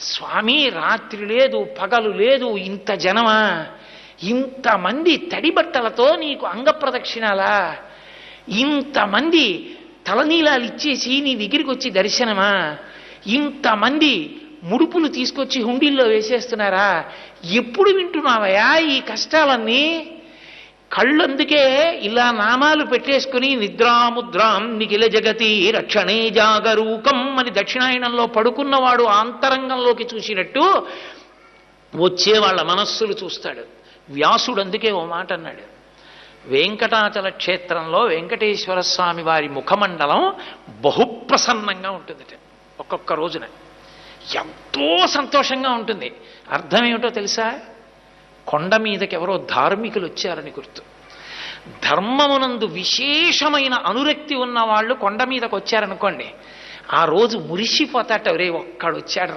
స్వామి రాత్రి లేదు పగలు లేదు, ఇంత జనమా, ఇంతమంది తడి బట్టలతో నీకు అంగప్రదక్షిణాలా, ఇంతమంది తలనీలాలు ఇచ్చేసి నీ దగ్గరికి వచ్చి దర్శనమా, ఇంతమంది ముడుపులు తీసుకొచ్చి హుండీల్లో వేసేస్తున్నారా, ఎప్పుడు వింటున్నావయా ఈ కష్టాలన్నీ? కళ్ళందుకే ఇలా నామాలు పెట్టేసుకుని నిద్రాముద్రాం నిఖిల జగతి రక్షణే జాగరూకం అని దక్షిణాయనంలో పడుకున్నవాడు ఆంతరంగంలోకి చూసినట్టు వచ్చే వాళ్ళ మనస్సులు చూస్తాడు. వ్యాసుడు అందుకే ఓ మాట అన్నాడు, వెంకటాచల క్షేత్రంలో వెంకటేశ్వర స్వామి వారి ముఖమండలం బహుప్రసన్నంగా ఉంటుందట. ఒక్కొక్క రోజున ఎంతో సంతోషంగా ఉంటుంది. అర్థం ఏమిటో తెలుసా? కొండ మీదకి ఎవరో ధార్మికులు వచ్చారని గుర్తు. ధర్మమునందు విశేషమైన అనురక్తి ఉన్న వాళ్ళు కొండ మీదకి వచ్చారనుకోండి, ఆ రోజు మురిసిపోతాట, రే ఒక్కడు వచ్చాడు